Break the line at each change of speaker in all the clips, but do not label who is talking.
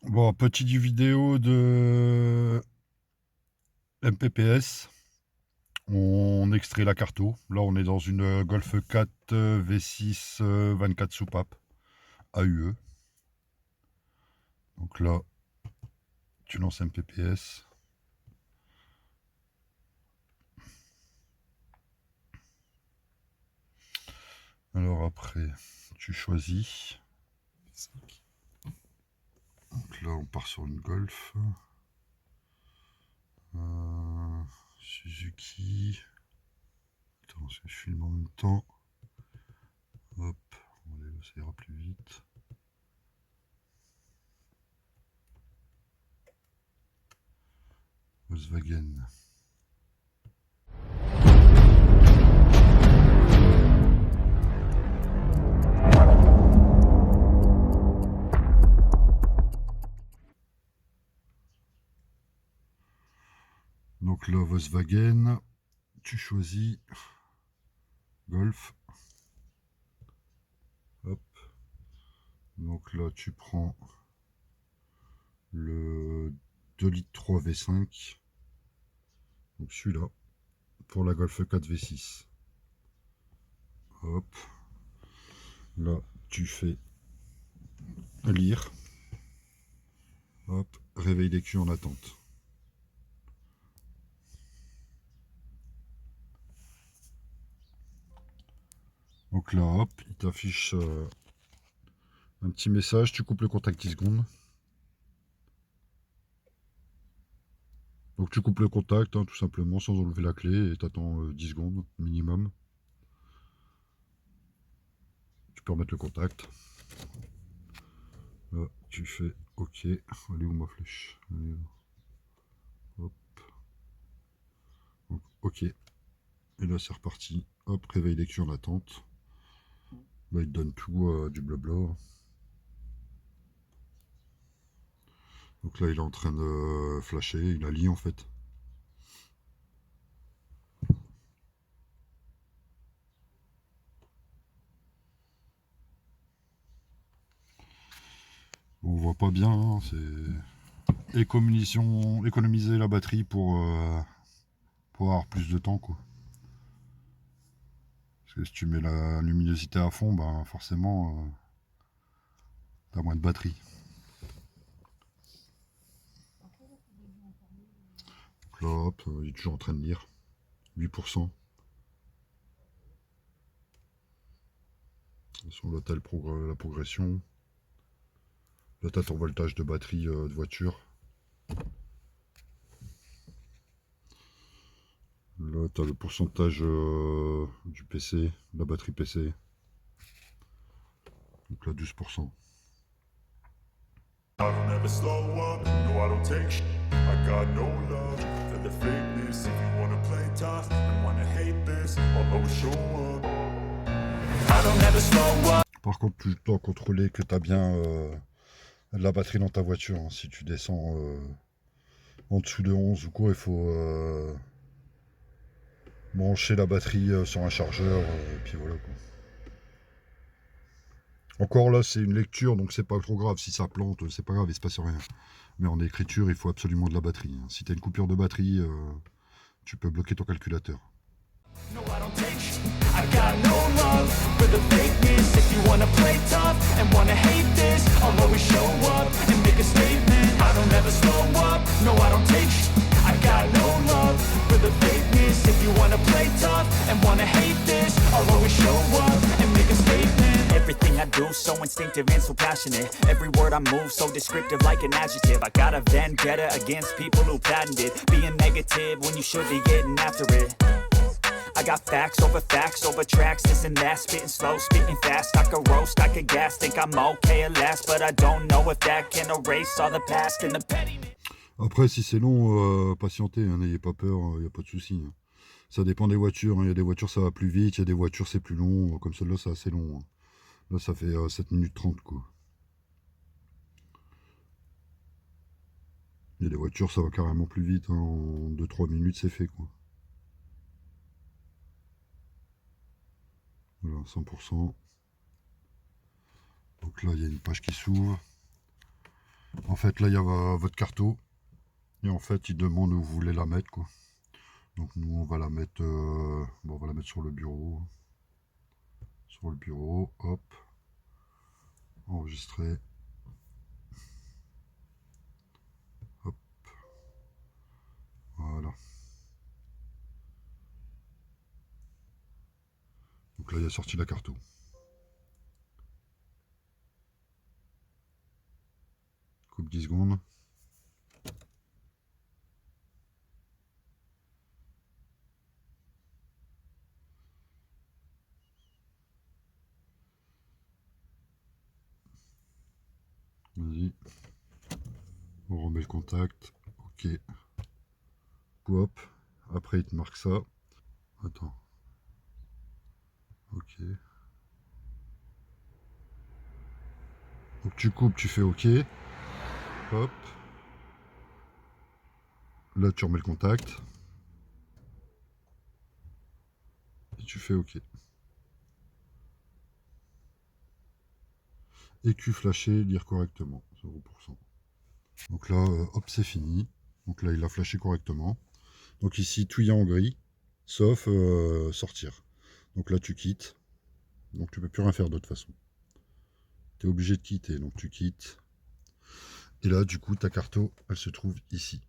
Bon, petite vidéo de MPPS. On extrait la carto. Là, on est dans une Golf 4 V6 24 soupapes AUE. Donc là, tu lances MPPS. Alors après, tu choisis. Donc là, on part sur une Golf. Suzuki. Attends, je filme en même temps. Hop, ça ira plus vite. Volkswagen. Donc là, Volkswagen, tu choisis Golf. Hop. Donc là, tu prends le 2 litres 3 V5. Donc celui-là, pour la Golf 4 V6. Hop. Là, tu fais lire. Hop. Réveil d'écu en attente. Donc là, hop, il t'affiche un petit message. Tu coupes le contact 10 secondes. Donc tu coupes le contact, hein, tout simplement, sans enlever la clé, et tu attends 10 secondes minimum. Tu peux remettre le contact. Là, tu fais OK. Allez où ma flèche? Allez, hop. Donc, OK. Et là, c'est reparti. Hop, réveil lecture en attente. Là, il te donne tout du blabla. Donc là, il est en train de flasher. Il a lié en fait. On voit pas bien. Hein, c'est économiser la batterie pour avoir plus de temps, quoi. Parce que si tu mets la luminosité à fond, ben forcément, t'as moins de batterie. Donc là, hop, il est toujours en train de lire. 8%. Sur là, t'as la progression. Là, t'as ton voltage de batterie de voiture. Là, t'as le pourcentage du PC, la batterie PC. Donc là, 12%. I don't ever slow up, no I don't take shit. I got no love for the fakeness. If you wanna play tough and wanna hate this, I'll always show up. I don't ever slow up. Par contre, tu dois contrôler que tu as bien la batterie dans ta voiture. Hein. Si tu descends en dessous de 11 ou quoi, il faut brancher la batterie sur un chargeur. Et puis voilà quoi. Encore là, c'est une lecture, donc c'est pas trop grave. Si ça plante, c'est pas grave, il se passe rien. Mais en écriture, il faut absolument de la batterie. Hein. Si tu as une coupure de batterie, tu peux bloquer ton calculateur. No, I don't take shit. I got no love for the fakeness. If you wanna play tough and wanna hate this, I'll always show up and make a statement. I don't ever slow up. No, I don't take shit. I got no love for the fakeness. If you wanna play tough and wanna hate this, I'll always show up and make a statement. Everything I do so instinctive and so passionate. Every word I move so descriptive like an adjective. I got a vendetta against people who patented being negative when you should be getting after it. I got facts over tracks, this and that, spitting slow, spitting fast. I could roast, I could gas, think I'm okay at last, but I don't know if that can erase all the past and the pettiness. Après, si c'est long, patientez, hein, n'ayez pas peur, il n'y a pas de souci. Hein. Ça dépend des voitures, il y a des voitures ça va plus vite, il y a des voitures c'est plus long, comme celle-là c'est assez long. Hein. Là ça fait 7 minutes 30 quoi. Il y a des voitures ça va carrément plus vite, hein. En 2-3 minutes c'est fait quoi. Voilà, 100%. Donc là, il y a une page qui s'ouvre. En fait, là, il y a votre carto. Et en fait, il demande où vous voulez la mettre, quoi. Donc nous, on va la mettre, bon, on va la mettre sur le bureau. Sur le bureau, hop, enregistrer. Hop, voilà. Donc là, il a sorti la carto. Coupe 10 secondes. Vas-y. On remet le contact. Ok. Hop. Après, il te marque ça. Attends. Ok. Donc tu coupes, tu fais ok. Hop. Là, tu remets le contact. Et tu fais ok. EQ flashé, lire correctement. 0%. Donc là, hop, c'est fini. Donc là, il a flashé correctement. Donc ici, tout est en gris, sauf sortir. Donc là, tu quittes. Donc tu peux plus rien faire d'autre façon. Tu es obligé de quitter, donc tu quittes. Et là, du coup, ta carto, elle se trouve ici.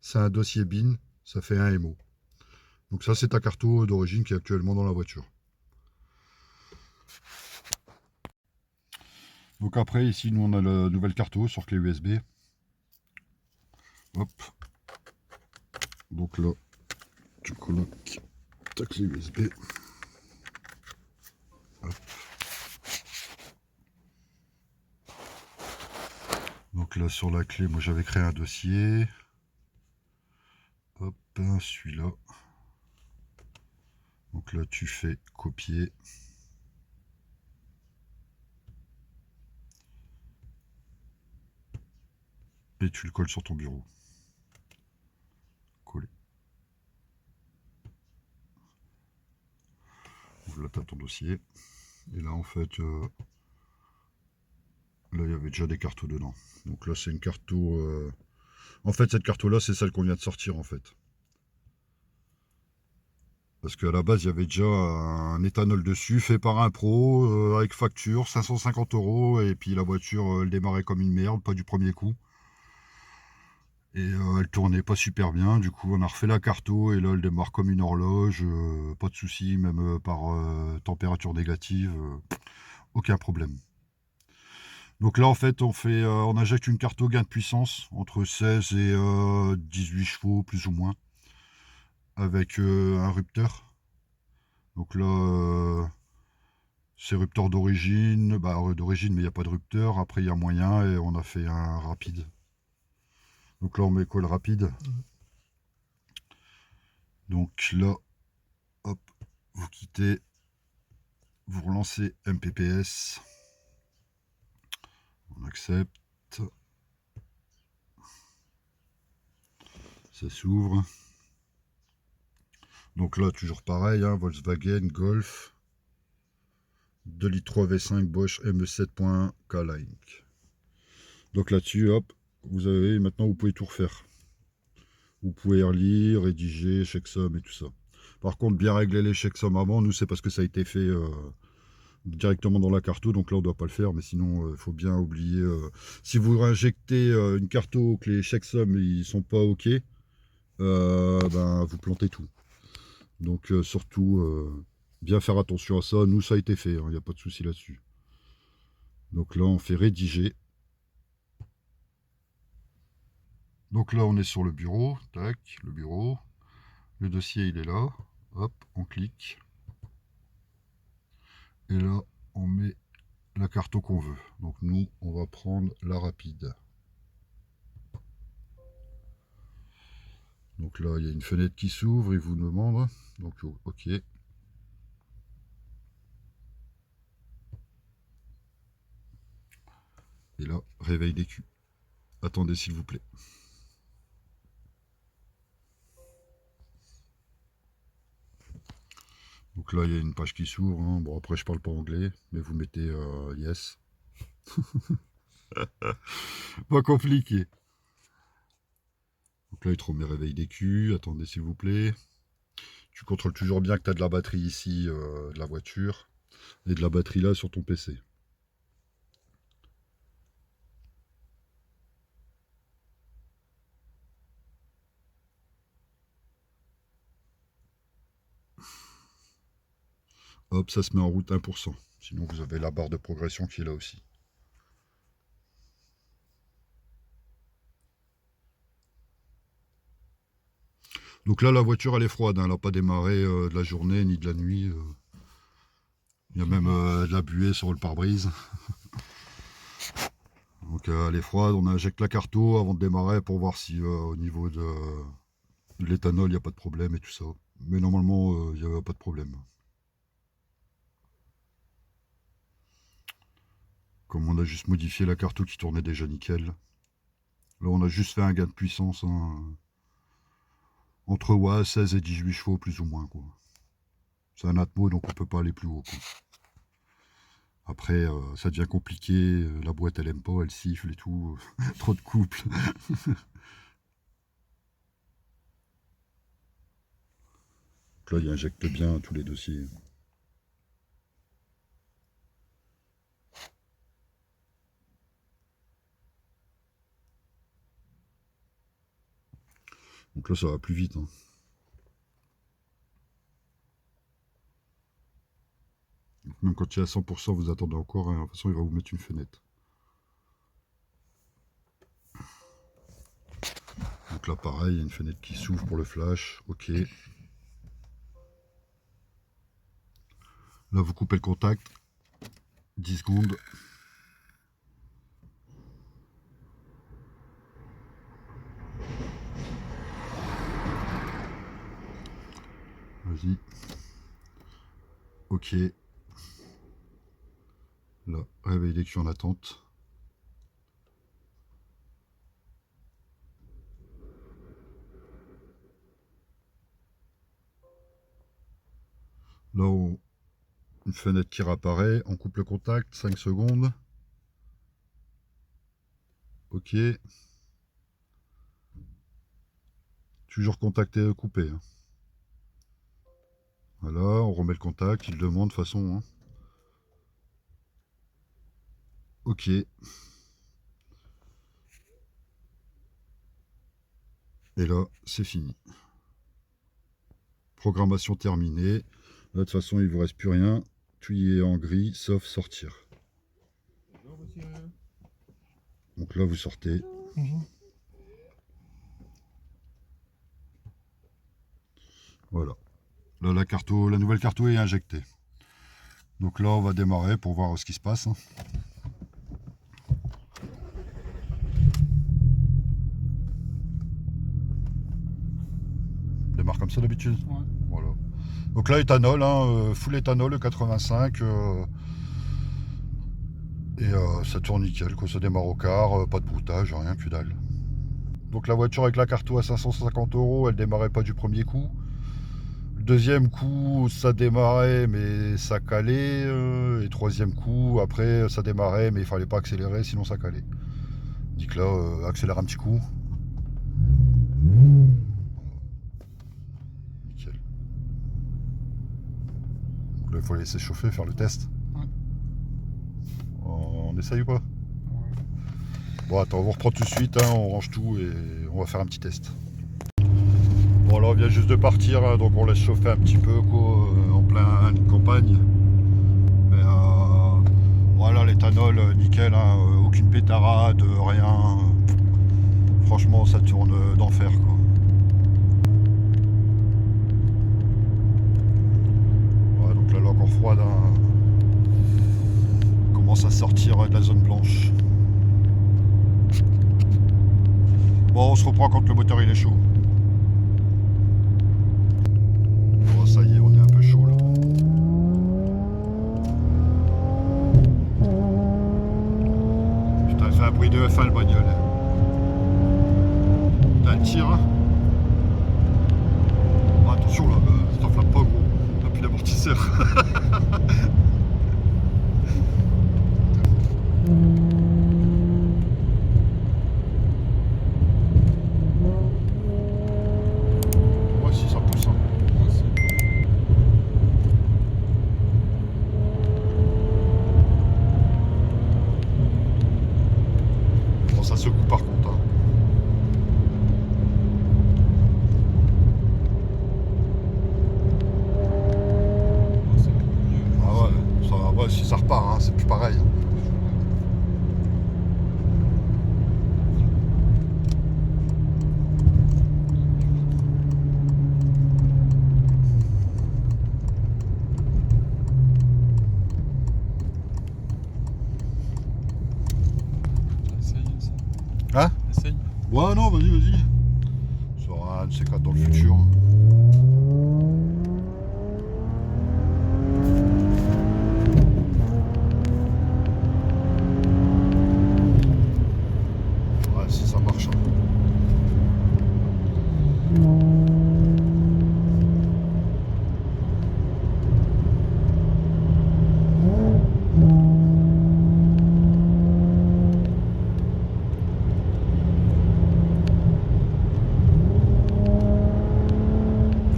C'est un dossier BIN, ça fait un MO. Donc ça, c'est ta carto d'origine qui est actuellement dans la voiture. Donc après, ici, nous, on a la nouvelle carto sur clé USB. Hop. Donc là, tu coloques ta clé USB. Hop. Donc là, sur la clé, moi, j'avais créé un dossier. Hop, celui-là. Donc là, tu fais copier. Et tu le colles sur ton bureau. Coller. Donc là, tu as ton dossier. Et là, en fait, là, il y avait déjà des cartos dedans. Donc là, c'est une carto... En fait, cette carto-là, c'est celle qu'on vient de sortir, en fait. Parce qu'à la base, il y avait déjà un éthanol dessus, fait par un pro, avec facture, 550 €. Et puis la voiture, elle démarrait comme une merde, pas du premier coup. Et elle tournait pas super bien. Du coup, on a refait la carto et là, elle démarre comme une horloge. Pas de souci, même par température négative. Aucun problème. Donc là, en fait, on injecte une carto gain de puissance entre 16 et 18 chevaux, plus ou moins, avec un rupteur. Donc là, c'est rupteur d'origine, d'origine, mais il n'y a pas de rupteur. Après, il y a moyen et on a fait un rapide. Donc là, on met quoi le rapide? Donc là, hop, vous quittez, vous relancez MPPS, on accepte, ça s'ouvre. Donc là, toujours pareil, hein, Volkswagen Golf, 2 litres 3 V5 Bosch ME7.1 K-Link. Donc là-dessus, hop, vous avez, maintenant vous pouvez tout refaire. Vous pouvez relire, rédiger, checksum et tout ça. Par contre, bien régler les checksums avant, nous c'est parce que ça a été fait directement dans la carto, donc là on ne doit pas le faire, mais sinon il faut bien oublier. Si vous réinjectez une carto que les checksums ils sont pas ok, ben vous plantez tout. Donc surtout bien faire attention à ça. Nous ça a été fait, il n'y a pas de souci là-dessus. Donc là on fait rédiger. Donc là on est sur le bureau, tac, le bureau. Le dossier il est là, hop, on clique. Et là on met la carto qu'on veut. Donc nous on va prendre la rapide. Donc là il y a une fenêtre qui s'ouvre, il vous demande. Donc ok. Et là, réveil des culs. Attendez s'il vous plaît. Donc là, il y a une page qui s'ouvre. Hein. Bon, après, je parle pas anglais, mais vous mettez yes. Pas compliqué. Donc là, il te remet réveil des culs. Attendez, s'il vous plaît. Tu contrôles toujours bien que tu as de la batterie ici, de la voiture, et de la batterie là sur ton PC. Hop, ça se met en route 1%. Sinon, vous avez la barre de progression qui est là aussi. Donc là, la voiture, elle est froide. Hein, elle n'a pas démarré de la journée ni de la nuit. Il y a même de la buée sur le pare-brise. Donc elle est froide. On injecte la carto avant de démarrer pour voir si au niveau de l'éthanol, il n'y a pas de problème et tout ça. Mais normalement, il n'y a pas de problème. Comme on a juste modifié la carto qui tournait déjà nickel. Là, on a juste fait un gain de puissance. Hein, entre 16 et 18 chevaux, plus ou moins. C'est un Atmo, donc on peut pas aller plus haut. Quoi. Après, ça devient compliqué. La boîte, elle aime pas, elle siffle et tout. Trop de couple. Donc là, il injecte bien tous les dossiers. Donc là, ça va plus vite. Hein. Donc même quand il est à 100%, vous attendez encore. Hein. De toute façon, il va vous mettre une fenêtre. Donc là, pareil, il y a une fenêtre qui s'ouvre pour le flash. Ok. Là, vous coupez le contact. 10 secondes. Vas-y. Ok. Là, réveil des culs en attente. Là, une fenêtre qui réapparaît. On coupe le contact. 5 secondes. Ok. Toujours contact et coupé. Hein. Voilà, on remet le contact. Il demande de toute façon. Hein. Ok. Et là, c'est fini. Programmation terminée. Là, de toute façon, il ne vous reste plus rien. Tout y est en gris, sauf sortir. Donc là, vous sortez. Voilà. Là, la nouvelle carto est injectée. Donc là, on va démarrer pour voir ce qui se passe. Hein. On démarre comme ça d'habitude.
Ouais.
Voilà. Donc là, éthanol, hein, full éthanol, 85. Ça tourne nickel, quoi. Ça démarre au quart, pas de broutage, rien, que dalle. Donc la voiture avec la carto à 550 €, elle démarrait pas du premier coup. Le deuxième coup, ça démarrait, mais ça calait. Et troisième coup, après, ça démarrait, mais il fallait pas accélérer, sinon ça calait. Dit que là, accélère un petit coup. Nickel. Donc là, il faut laisser chauffer, faire le test.
Ouais.
On essaye ou pas?
Ouais.
Bon, attends, on reprend tout de suite, hein, on range tout et on va faire un petit test. Bon, alors on vient juste de partir, hein, donc on laisse chauffer un petit peu, quoi, en pleine campagne. Mais voilà, l'éthanol, nickel, hein, aucune pétarade, rien. Franchement, ça tourne d'enfer, quoi. Ouais, donc là, elle est encore froide, hein. On commence à sortir de la zone blanche. Bon, on se reprend quand le moteur il est chaud. Bon, ça y est, on est un peu chaud là. Putain, elle fait un bruit de F1 le bagnole. Putain, elle tire. Hein. Oh, attention là, ça t'enflamme pas gros. T'as plus d'amortisseur. Bon, ça secoue par contre. Hein. Ah ouais, ça, ouais, si ça repart, hein, c'est plus pareil. Hein?
Essaye.
Ouais, non, vas-y, vas-y. Ça sera un de ces quatre dans le futur. Ouais, si ça marche. Hein.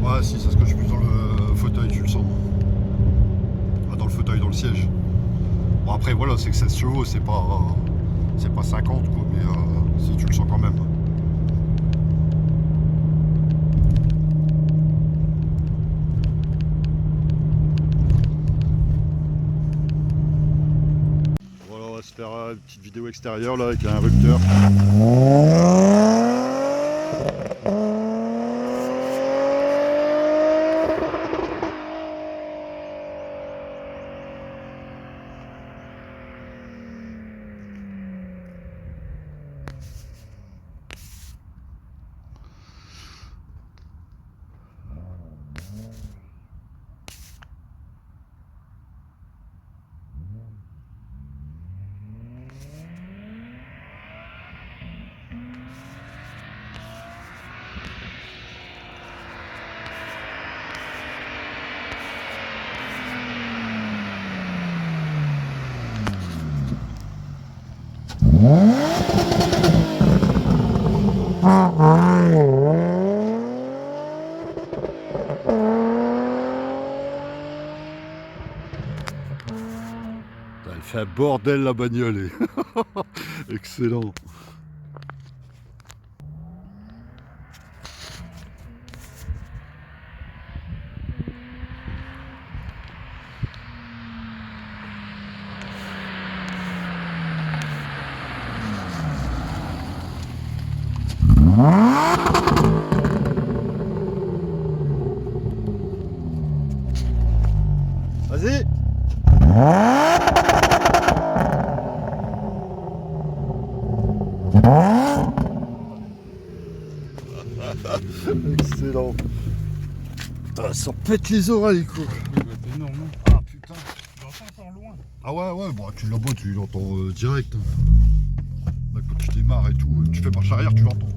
Ouais, si, c'est ce que je plus dans le fauteuil, tu le sens. Ah, dans le fauteuil, dans le siège. Bon, après, voilà, c'est que 16 chevaux, c'est pas 50, quoi, mais si, tu le sens quand même. Voilà, on va se faire une petite vidéo extérieure, là, avec un rupteur. Elle fait un bordel la bagnole. Excellent. Vas-y. Excellent. Ah, ça pète les oreilles, quoi.
Oui, bah, t'es énorme. Hein.
Ah putain.
Tu l'entends encore loin.
Ah ouais, bon, tu l'entends, tu l'entends direct. Là, quand tu démarres et tout, tu fais marche arrière, tu l'entends.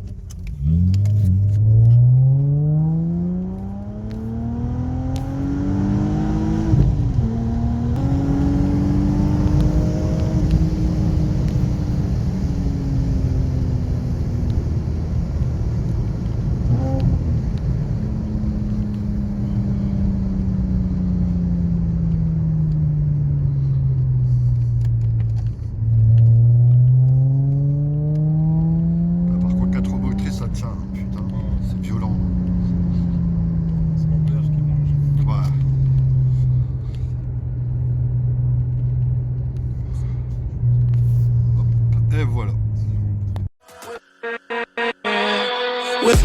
Et voilà.
With